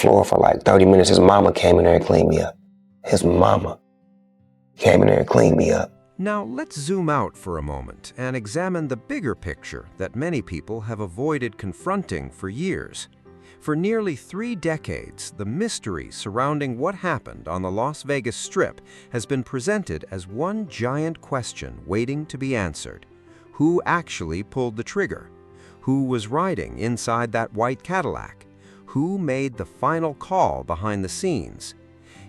floor for like 30 minutes. His mama came in there and cleaned me up. His mama came in there and cleaned me up. Now let's zoom out for a moment and examine the bigger picture that many people have avoided confronting for years. For nearly 3 decades, the mystery surrounding what happened on the Las Vegas Strip has been presented as one giant question waiting to be answered. Who actually pulled the trigger? Who was riding inside that white Cadillac? Who made the final call behind the scenes?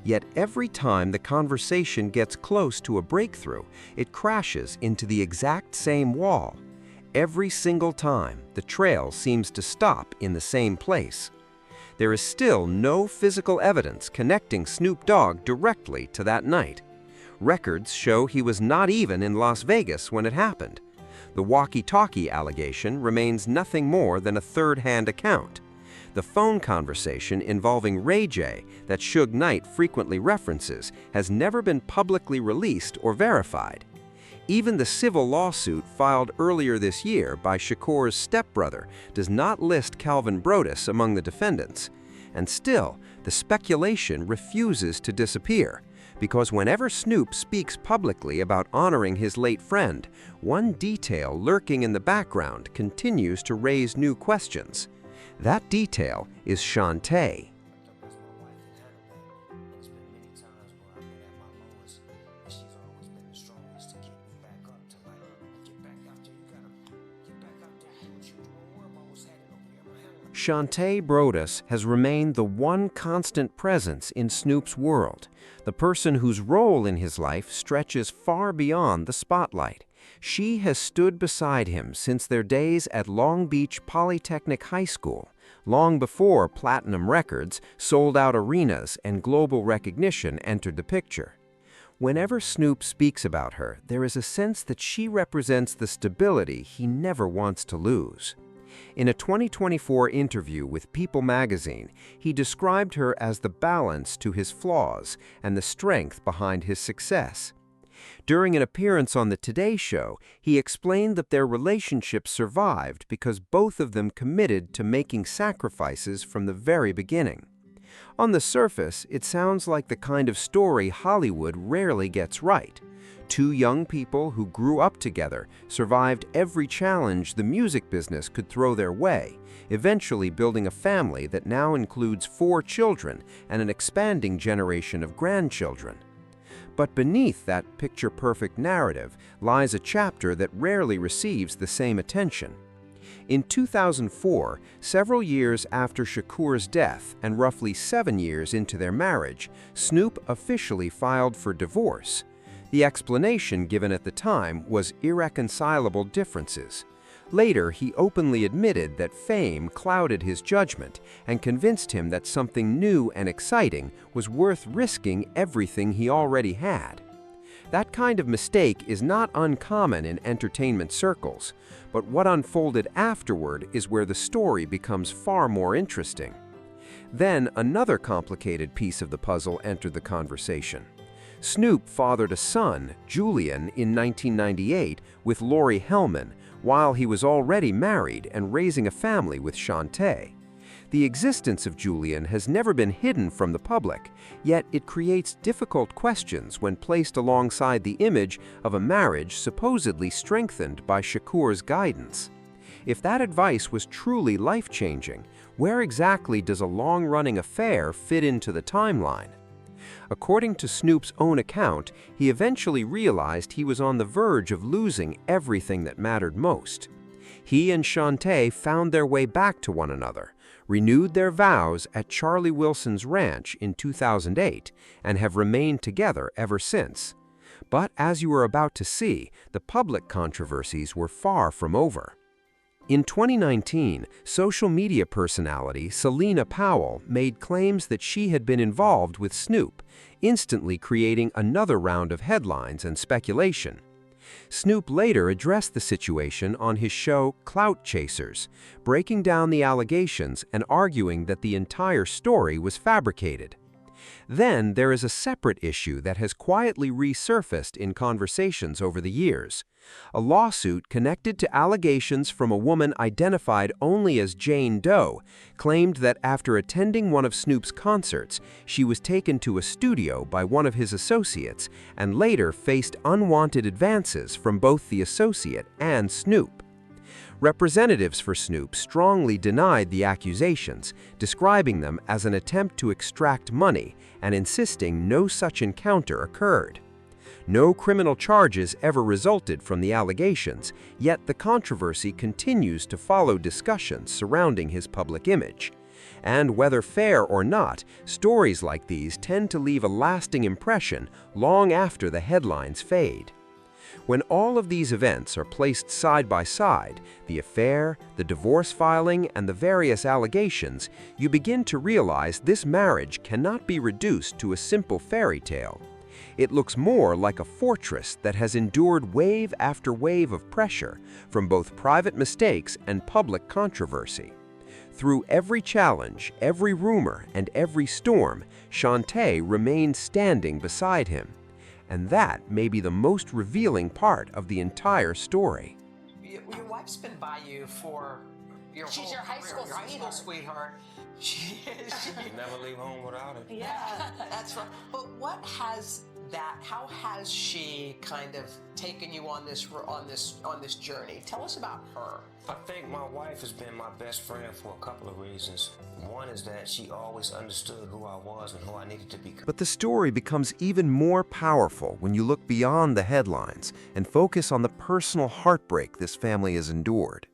Yet every time the conversation gets close to a breakthrough, it crashes into the exact same wall. Every single time, the trail seems to stop in the same place. There is still no physical evidence connecting Snoop Dogg directly to that night. Records show he was not even in Las Vegas when it happened. The walkie-talkie allegation remains nothing more than a third-hand account. The phone conversation involving Ray J that Suge Knight frequently references has never been publicly released or verified. Even the civil lawsuit filed earlier this year by Shakur's stepbrother does not list Calvin Brodus among the defendants. And still, the speculation refuses to disappear, because whenever Snoop speaks publicly about honoring his late friend, one detail lurking in the background continues to raise new questions. That detail is Shante. Shante Brodus has remained the one constant presence in Snoop's world, the person whose role in his life stretches far beyond the spotlight. She has stood beside him since their days at Long Beach Polytechnic High School, long before platinum records, sold-out arenas, and global recognition entered the picture. Whenever Snoop speaks about her, there is a sense that she represents the stability he never wants to lose. In a 2024 interview with People magazine, he described her as the balance to his flaws and the strength behind his success. During an appearance on the Today Show, he explained that their relationship survived because both of them committed to making sacrifices from the very beginning. On the surface, it sounds like the kind of story Hollywood rarely gets right. Two young people who grew up together, survived every challenge the music business could throw their way, eventually building a family that now includes 4 children and an expanding generation of grandchildren. But beneath that picture-perfect narrative lies a chapter that rarely receives the same attention. In 2004, several years after Shakur's death and roughly 7 years into their marriage, Snoop officially filed for divorce. The explanation given at the time was irreconcilable differences. Later, he openly admitted that fame clouded his judgment and convinced him that something new and exciting was worth risking everything he already had. That kind of mistake is not uncommon in entertainment circles, but what unfolded afterward is where the story becomes far more interesting. Then another complicated piece of the puzzle entered the conversation. Snoop fathered a son, Julian, in 1998 with Lori Hellman, while he was already married and raising a family with Shante. The existence of Julian has never been hidden from the public, yet it creates difficult questions when placed alongside the image of a marriage supposedly strengthened by Shakur's guidance. If that advice was truly life-changing, where exactly does a long-running affair fit into the timeline? According to Snoop's own account, he eventually realized he was on the verge of losing everything that mattered most. He and Shante found their way back to one another, renewed their vows at Charlie Wilson's ranch in 2008, and have remained together ever since. But as you are about to see, the public controversies were far from over. In 2019, social media personality Selena Powell made claims that she had been involved with Snoop, instantly creating another round of headlines and speculation. Snoop later addressed the situation on his show Clout Chasers, breaking down the allegations and arguing that the entire story was fabricated. Then there is a separate issue that has quietly resurfaced in conversations over the years. A lawsuit connected to allegations from a woman identified only as Jane Doe claimed that after attending one of Snoop's concerts, she was taken to a studio by one of his associates and later faced unwanted advances from both the associate and Snoop. Representatives for Snoop strongly denied the accusations, describing them as an attempt to extract money and insisting no such encounter occurred. No criminal charges ever resulted from the allegations, yet the controversy continues to follow discussions surrounding his public image. And whether fair or not, stories like these tend to leave a lasting impression long after the headlines fade. When all of these events are placed side by side, the affair, the divorce filing, and the various allegations, you begin to realize this marriage cannot be reduced to a simple fairy tale. It looks more like a fortress that has endured wave after wave of pressure from both private mistakes and public controversy. Through every challenge, every rumor, and every storm, Shante remained standing beside him. And that may be the most revealing part of the entire story. Your wife's been by you for your She's whole your high career, school your high school sweetheart. sweetheart. She is. Never leave home without it. Yeah. That's right. But how has she kind of taken you on this journey? Tell us about her. I think my wife has been my best friend for a couple of reasons. One is that she always understood who I was and who I needed to become. But the story becomes even more powerful when you look beyond the headlines and focus on the personal heartbreak this family has endured.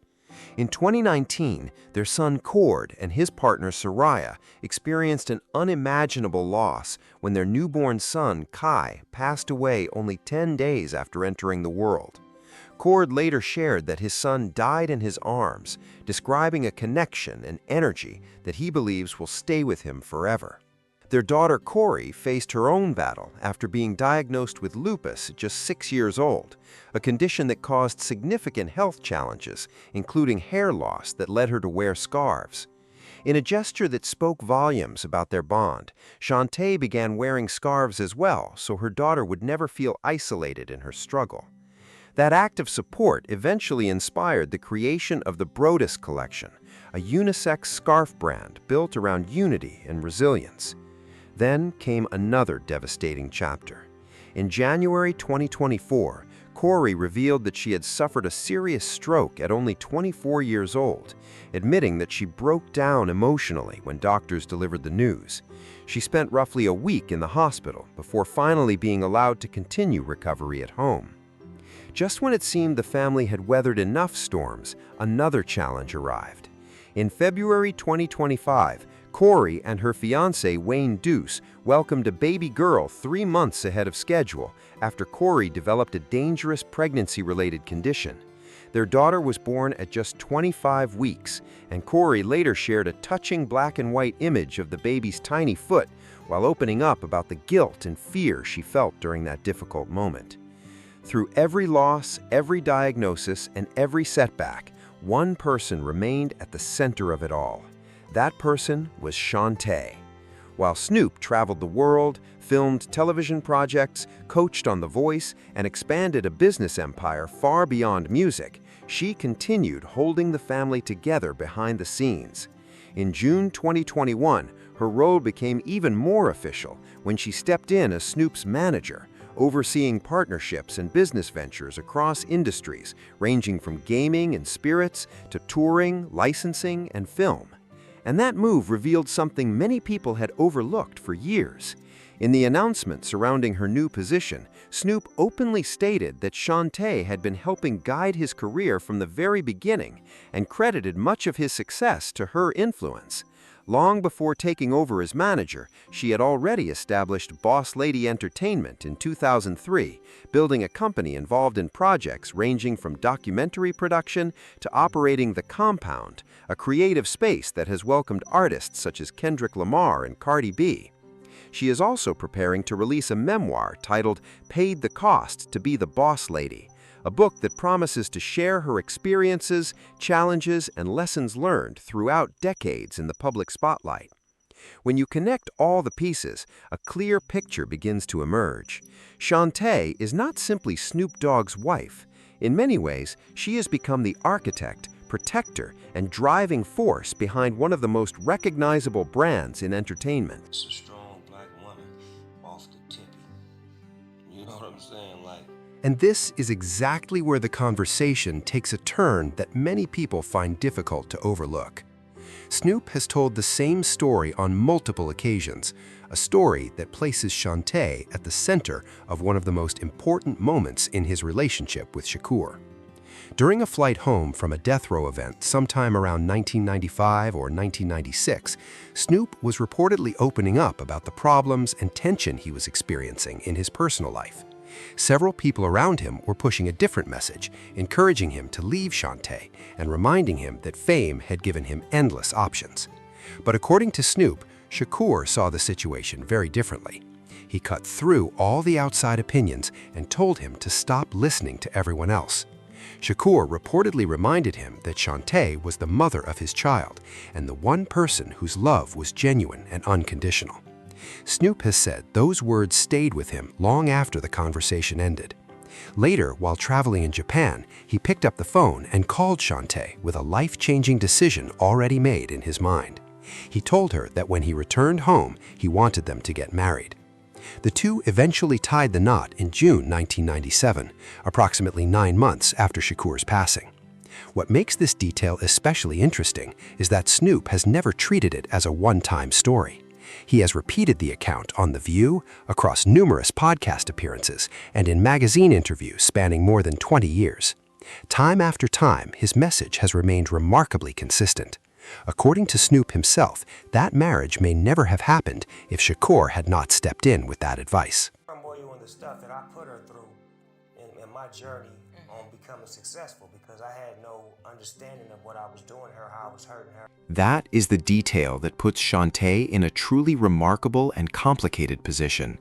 In 2019, their son Cord and his partner Soraya experienced an unimaginable loss when their newborn son Kai passed away only 10 days after entering the world. Cord later shared that his son died in his arms, describing a connection and energy that he believes will stay with him forever. Their daughter Corey faced her own battle after being diagnosed with lupus at just 6 years old, a condition that caused significant health challenges, including hair loss that led her to wear scarves. In a gesture that spoke volumes about their bond, Shante began wearing scarves as well so her daughter would never feel isolated in her struggle. That act of support eventually inspired the creation of the Brodus Collection, a unisex scarf brand built around unity and resilience. Then came another devastating chapter. In January 2024, Corey revealed that she had suffered a serious stroke at only 24 years old, admitting that she broke down emotionally when doctors delivered the news. She spent roughly a week in the hospital before finally being allowed to continue recovery at home. Just when it seemed the family had weathered enough storms, another challenge arrived. In February 2025, Corey and her fiancé Wayne Deuce welcomed a baby girl 3 months ahead of schedule after Corey developed a dangerous pregnancy-related condition. Their daughter was born at just 25 weeks, and Corey later shared a touching black and white image of the baby's tiny foot while opening up about the guilt and fear she felt during that difficult moment. Through every loss, every diagnosis, and every setback, one person remained at the center of it all. That person was Shante. While Snoop traveled the world, filmed television projects, coached on The Voice, and expanded a business empire far beyond music, she continued holding the family together behind the scenes. In June 2021, her role became even more official when she stepped in as Snoop's manager, overseeing partnerships and business ventures across industries, ranging from gaming and spirits to touring, licensing, and film. And that move revealed something many people had overlooked for years. In the announcement surrounding her new position, Snoop openly stated that Shante had been helping guide his career from the very beginning and credited much of his success to her influence. Long before taking over as manager, she had already established Boss Lady Entertainment in 2003, building a company involved in projects ranging from documentary production to operating The Compound, a creative space that has welcomed artists such as Kendrick Lamar and Cardi B. She is also preparing to release a memoir titled Paid the Cost to Be the Boss Lady, a book that promises to share her experiences, challenges, and lessons learned throughout decades in the public spotlight. When you connect all the pieces, a clear picture begins to emerge. Shante is not simply Snoop Dogg's wife. In many ways, she has become the architect, protector, and driving force behind one of the most recognizable brands in entertainment. It's a strong black woman off the tippy. You know what I'm saying? Like, And this is exactly where the conversation takes a turn that many people find difficult to overlook. Snoop has told the same story on multiple occasions, a story that places Shante at the center of one of the most important moments in his relationship with Shakur. During a flight home from a death row event sometime around 1995 or 1996, Snoop was reportedly opening up about the problems and tension he was experiencing in his personal life. Several people around him were pushing a different message, encouraging him to leave Shante and reminding him that fame had given him endless options. But according to Snoop, Shakur saw the situation very differently. He cut through all the outside opinions and told him to stop listening to everyone else. Shakur reportedly reminded him that Shante was the mother of his child and the one person whose love was genuine and unconditional. Snoop has said those words stayed with him long after the conversation ended. Later, while traveling in Japan, he picked up the phone and called Shante with a life-changing decision already made in his mind. He told her that when he returned home, he wanted them to get married. The two eventually tied the knot in June 1997, approximately 9 months after Shakur's passing. What makes this detail especially interesting is that Snoop has never treated it as a one-time story. He has repeated the account on The View, across numerous podcast appearances, and in magazine interviews spanning more than 20 years. Time after time, his message has remained remarkably consistent. According to Snoop himself, that marriage may never have happened if Shakur had not stepped in with that advice. more you on the stuff that I put her through in my journey on becoming successful, because I had no understanding of what I was doing her, how I was hurting her. That is the detail that puts Shante in a truly remarkable and complicated position.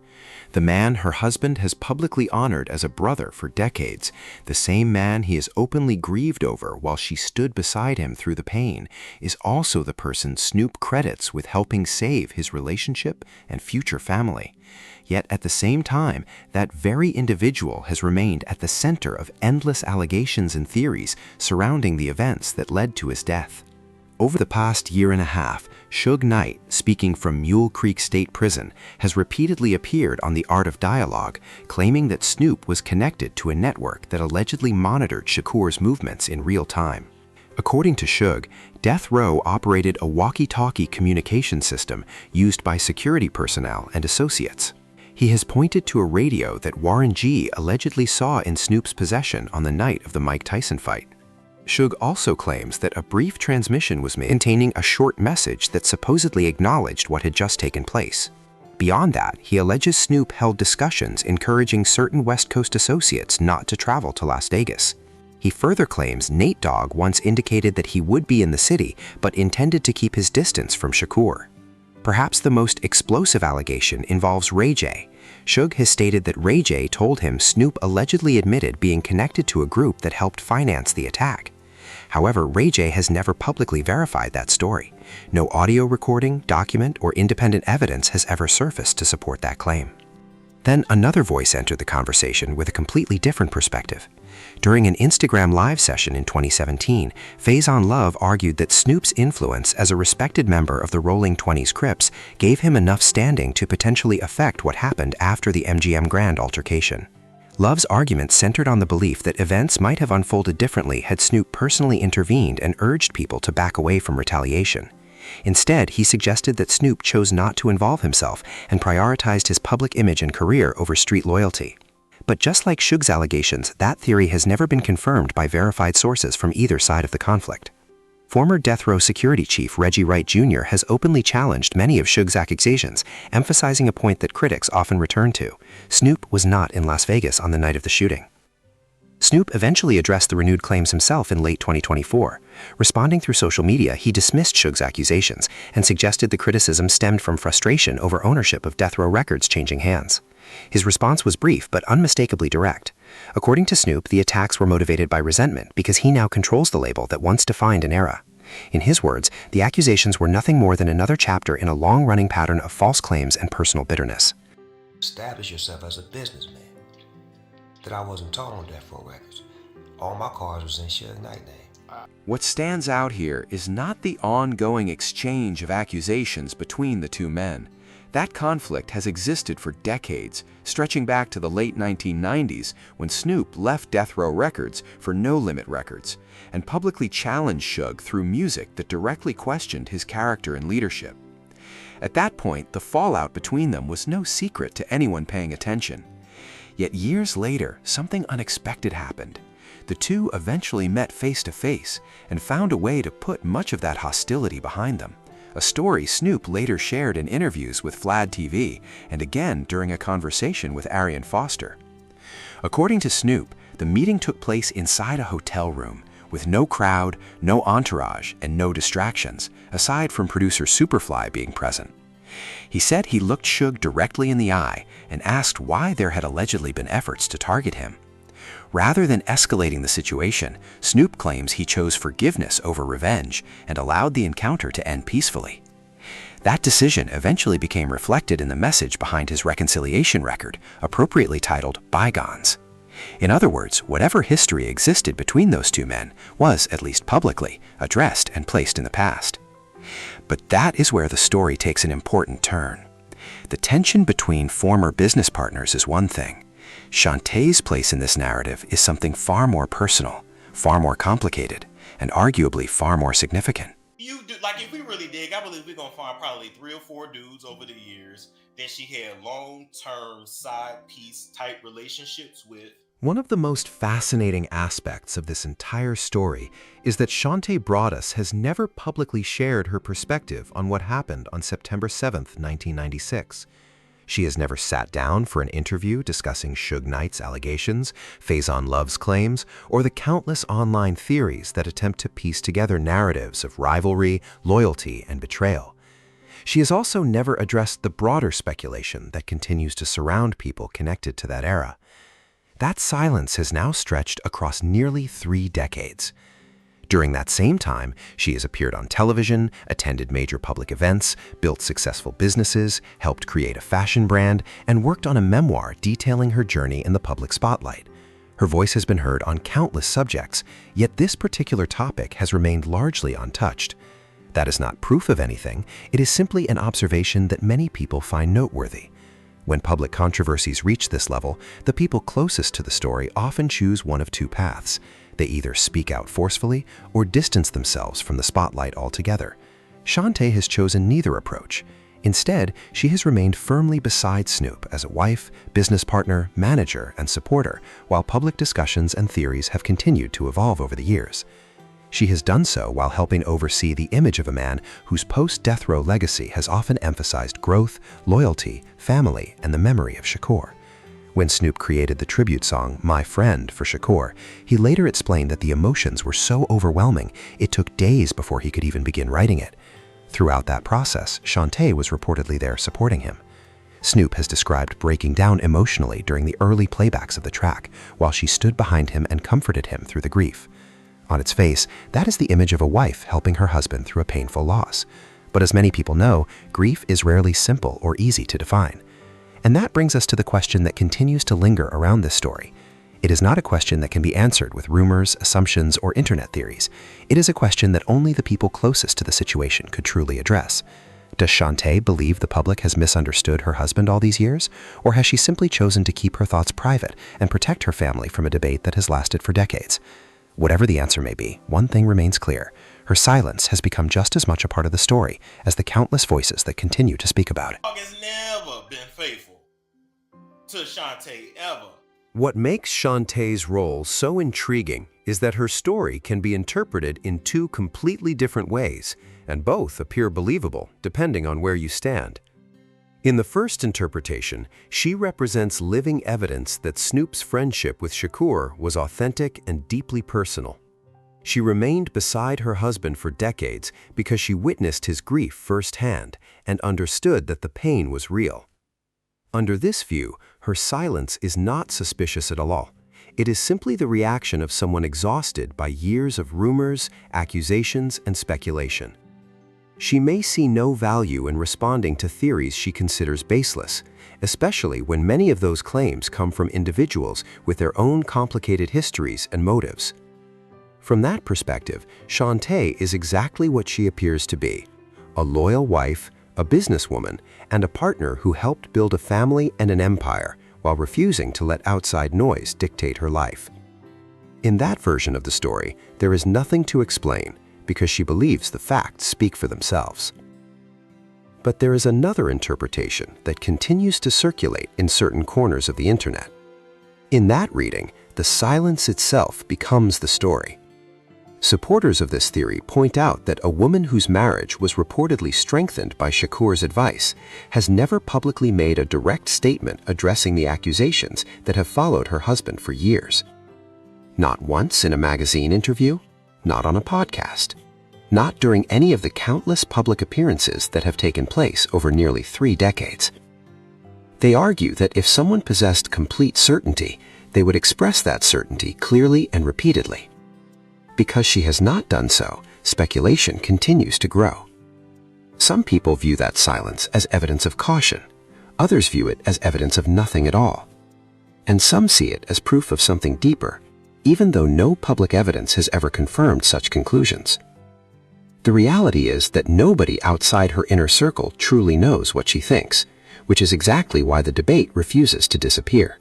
The man her husband has publicly honored as a brother for decades, the same man he has openly grieved over while she stood beside him through the pain, is also the person Snoop credits with helping save his relationship and future family. Yet at the same time, that very individual has remained at the center of endless allegations and theories surrounding the events that led to his death. Over the past year and a half, Suge Knight, speaking from Mule Creek State Prison, has repeatedly appeared on The Art of Dialogue, claiming that Snoop was connected to a network that allegedly monitored Shakur's movements in real time. According to Suge, Death Row operated a walkie-talkie communication system used by security personnel and associates. He has pointed to a radio that Warren G. allegedly saw in Snoop's possession on the night of the Mike Tyson fight. Suge also claims that a brief transmission was made containing a short message that supposedly acknowledged what had just taken place. Beyond that, he alleges Snoop held discussions encouraging certain West Coast associates not to travel to Las Vegas. He further claims Nate Dogg once indicated that he would be in the city but intended to keep his distance from Shakur. Perhaps the most explosive allegation involves Ray J. Suge has stated that Ray J told him Snoop allegedly admitted being connected to a group that helped finance the attack. However, Ray J has never publicly verified that story. No audio recording, document, or independent evidence has ever surfaced to support that claim. Then another voice entered the conversation with a completely different perspective. During an Instagram Live session in 2017, Faison Love argued that Snoop's influence as a respected member of the Rolling 20s Crips gave him enough standing to potentially affect what happened after the MGM Grand altercation. Love's argument centered on the belief that events might have unfolded differently had Snoop personally intervened and urged people to back away from retaliation. Instead, he suggested that Snoop chose not to involve himself and prioritized his public image and career over street loyalty. But just like Suge's allegations, that theory has never been confirmed by verified sources from either side of the conflict. Former Death Row security chief Reggie Wright Jr. has openly challenged many of Suge's accusations, emphasizing a point that critics often return to: Snoop was not in Las Vegas on the night of the shooting. Snoop eventually addressed the renewed claims himself in late 2024. Responding through social media, he dismissed Suge's accusations and suggested the criticism stemmed from frustration over ownership of Death Row Records changing hands. His response was brief but unmistakably direct. According to Snoop, the attacks were motivated by resentment because he now controls the label that once defined an era. In his words, the accusations were nothing more than another chapter in a long-running pattern of false claims and personal bitterness. Establish yourself as a businessman. That I wasn't taught on Death Row Records. All my cars was in Suge Knight name. What stands out here is not the ongoing exchange of accusations between the two men. That conflict has existed for decades, stretching back to the late 1990s when Snoop left Death Row Records for No Limit Records and publicly challenged Suge through music that directly questioned his character and leadership. At that point, the fallout between them was no secret to anyone paying attention. Yet years later, something unexpected happened. The two eventually met face to face and found a way to put much of that hostility behind them. A story Snoop later shared in interviews with Vlad TV and again during a conversation with Arian Foster. According to Snoop, the meeting took place inside a hotel room with no crowd, no entourage, and no distractions, aside from producer Superfly being present. He said he looked Suge directly in the eye and asked why there had allegedly been efforts to target him. Rather than escalating the situation, Snoop claims he chose forgiveness over revenge and allowed the encounter to end peacefully. That decision eventually became reflected in the message behind his reconciliation record, appropriately titled Bygones. In other words, whatever history existed between those two men was, at least publicly, addressed and placed in the past. But that is where the story takes an important turn. The tension between former business partners is one thing. Shante's place in this narrative is something far more personal, far more complicated, and arguably far more significant. You do, like, if we really dig, I believe we're gonna find probably 3 or 4 dudes over the years that she had long-term side piece type relationships with. One of the most fascinating aspects of this entire story is that Shante Broadus has never publicly shared her perspective on what happened on September 7th, 1996. She has never sat down for an interview discussing Suge Knight's allegations, Faison Love's claims, or the countless online theories that attempt to piece together narratives of rivalry, loyalty, and betrayal. She has also never addressed the broader speculation that continues to surround people connected to that era. That silence has now stretched across nearly 3 decades. During that same time, she has appeared on television, attended major public events, built successful businesses, helped create a fashion brand, and worked on a memoir detailing her journey in the public spotlight. Her voice has been heard on countless subjects, yet this particular topic has remained largely untouched. That is not proof of anything, it is simply an observation that many people find noteworthy. When public controversies reach this level, the people closest to the story often choose one of two paths. They either speak out forcefully or distance themselves from the spotlight altogether. Shante has chosen neither approach. Instead, she has remained firmly beside Snoop as a wife, business partner, manager, and supporter, while public discussions and theories have continued to evolve over the years. She has done so while helping oversee the image of a man whose post-death row legacy has often emphasized growth, loyalty, family, and the memory of Shakur. When Snoop created the tribute song My Friend for Shakur, he later explained that the emotions were so overwhelming it took days before he could even begin writing it. Throughout that process, Shante was reportedly there supporting him. Snoop has described breaking down emotionally during the early playbacks of the track, while she stood behind him and comforted him through the grief. On its face, that is the image of a wife helping her husband through a painful loss. But as many people know, grief is rarely simple or easy to define. And that brings us to the question that continues to linger around this story. It is not a question that can be answered with rumors, assumptions, or internet theories. It is a question that only the people closest to the situation could truly address. Does Shante believe the public has misunderstood her husband all these years? Or has she simply chosen to keep her thoughts private and protect her family from a debate that has lasted for decades? Whatever the answer may be, one thing remains clear. Her silence has become just as much a part of the story as the countless voices that continue to speak about it. Dog has never been faithful to Shante, ever. What makes Shante's role so intriguing is that her story can be interpreted in 2 completely different ways, and both appear believable depending on where you stand. In the first interpretation, she represents living evidence that Snoop's friendship with Shakur was authentic and deeply personal. She remained beside her husband for decades because she witnessed his grief firsthand and understood that the pain was real. Under this view, her silence is not suspicious at all. It is simply the reaction of someone exhausted by years of rumors, accusations, and speculation. She may see no value in responding to theories she considers baseless, especially when many of those claims come from individuals with their own complicated histories and motives. From that perspective, Shante is exactly what she appears to be: a loyal wife, a businesswoman, and a partner who helped build a family and an empire while refusing to let outside noise dictate her life. In that version of the story, there is nothing to explain because she believes the facts speak for themselves. But there is another interpretation that continues to circulate in certain corners of the internet. In that reading, the silence itself becomes the story. Supporters of this theory point out that a woman whose marriage was reportedly strengthened by Shakur's advice has never publicly made a direct statement addressing the accusations that have followed her husband for years. Not once in a magazine interview, not on a podcast, not during any of the countless public appearances that have taken place over nearly 3 decades. They argue that if someone possessed complete certainty, they would express that certainty clearly and repeatedly. Because she has not done so, speculation continues to grow. Some people view that silence as evidence of caution. Others view it as evidence of nothing at all. And some see it as proof of something deeper, even though no public evidence has ever confirmed such conclusions. The reality is that nobody outside her inner circle truly knows what she thinks, which is exactly why the debate refuses to disappear.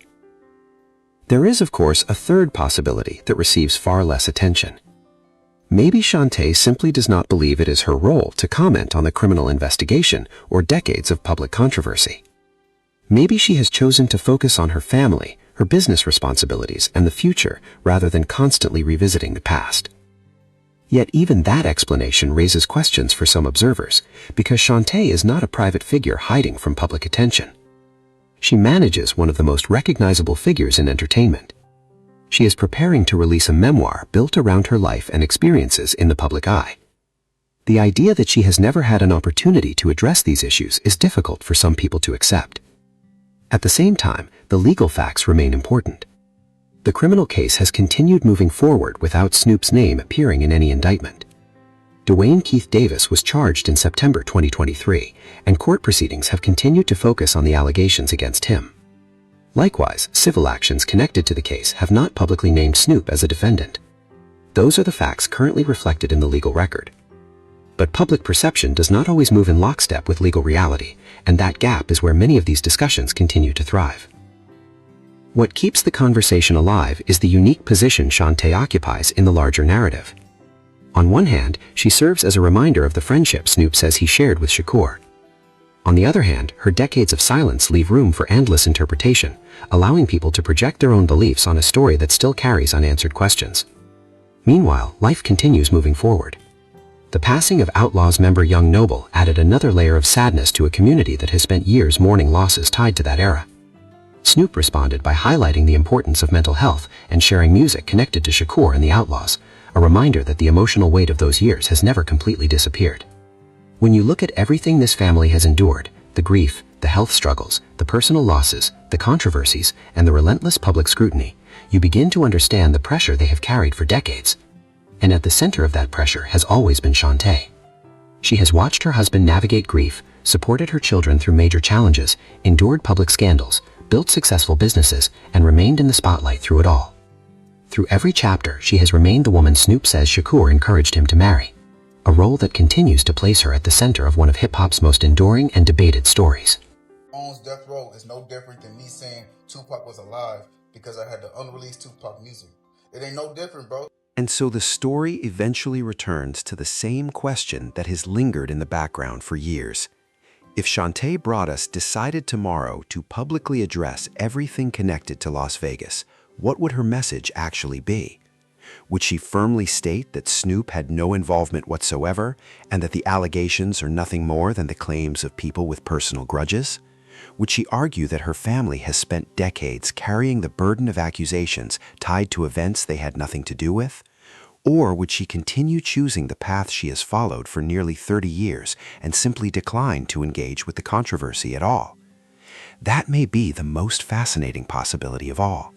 There is, of course, a third possibility that receives far less attention. Maybe Shante simply does not believe it is her role to comment on the criminal investigation or decades of public controversy. Maybe she has chosen to focus on her family, her business responsibilities, and the future rather than constantly revisiting the past. Yet even that explanation raises questions for some observers, because Shante is not a private figure hiding from public attention. She manages one of the most recognizable figures in entertainment. She is preparing to release a memoir built around her life and experiences in the public eye. The idea that she has never had an opportunity to address these issues is difficult for some people to accept. At the same time, the legal facts remain important. The criminal case has continued moving forward without Snoop's name appearing in any indictment. Dwayne Keith Davis was charged in September 2023, and court proceedings have continued to focus on the allegations against him. Likewise, civil actions connected to the case have not publicly named Snoop as a defendant. Those are the facts currently reflected in the legal record. But public perception does not always move in lockstep with legal reality, and that gap is where many of these discussions continue to thrive. What keeps the conversation alive is the unique position Shante occupies in the larger narrative. On one hand, she serves as a reminder of the friendship Snoop says he shared with Shakur. On the other hand, her decades of silence leave room for endless interpretation, allowing people to project their own beliefs on a story that still carries unanswered questions. Meanwhile, life continues moving forward. The passing of Outlaws member Young Noble added another layer of sadness to a community that has spent years mourning losses tied to that era. Snoop responded by highlighting the importance of mental health and sharing music connected to Shakur and the Outlaws, a reminder that the emotional weight of those years has never completely disappeared. When you look at everything this family has endured, the grief, the health struggles, the personal losses, the controversies, and the relentless public scrutiny, you begin to understand the pressure they have carried for decades. And at the center of that pressure has always been Shante. She has watched her husband navigate grief, supported her children through major challenges, endured public scandals, built successful businesses, and remained in the spotlight through it all. Through every chapter, she has remained the woman Snoop says Shakur encouraged him to marry, a role that continues to place her at the center of one of hip-hop's most enduring and debated stories. Owns Death Row is no different than me saying Tupac was alive because I had the unreleased Tupac music. It ain't no different, bro. And so the story eventually returns to the same question that has lingered in the background for years. If Shante Broadus decided tomorrow to publicly address everything connected to Las Vegas, what would her message actually be? Would she firmly state that Snoop had no involvement whatsoever and that the allegations are nothing more than the claims of people with personal grudges? Would she argue that her family has spent decades carrying the burden of accusations tied to events they had nothing to do with? Or would she continue choosing the path she has followed for nearly 30 years and simply decline to engage with the controversy at all? That may be the most fascinating possibility of all,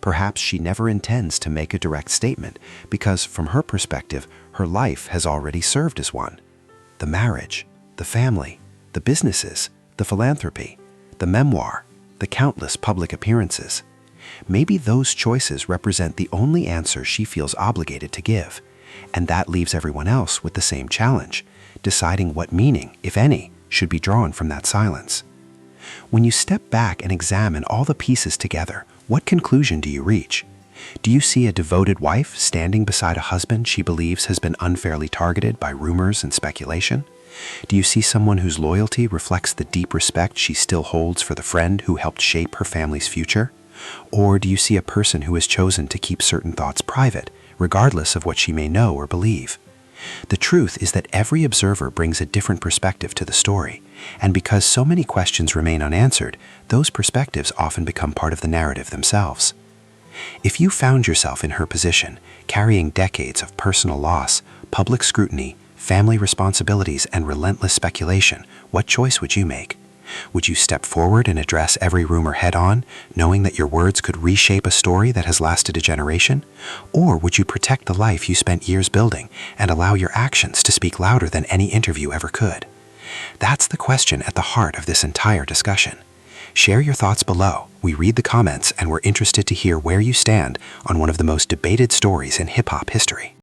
Perhaps she never intends to make a direct statement because, from her perspective, her life has already served as one. The marriage, the family, the businesses, the philanthropy, the memoir, the countless public appearances. Maybe those choices represent the only answer she feels obligated to give, and that leaves everyone else with the same challenge, deciding what meaning, if any, should be drawn from that silence. When you step back and examine all the pieces together, what conclusion do you reach? Do you see a devoted wife standing beside a husband she believes has been unfairly targeted by rumors and speculation? Do you see someone whose loyalty reflects the deep respect she still holds for the friend who helped shape her family's future? Or do you see a person who has chosen to keep certain thoughts private, regardless of what she may know or believe? The truth is that every observer brings a different perspective to the story, and because so many questions remain unanswered, those perspectives often become part of the narrative themselves. If you found yourself in her position, carrying decades of personal loss, public scrutiny, family responsibilities, and relentless speculation, what choice would you make? Would you step forward and address every rumor head-on, knowing that your words could reshape a story that has lasted a generation? Or would you protect the life you spent years building and allow your actions to speak louder than any interview ever could? That's the question at the heart of this entire discussion. Share your thoughts below. We read the comments and we're interested to hear where you stand on one of the most debated stories in hip-hop history.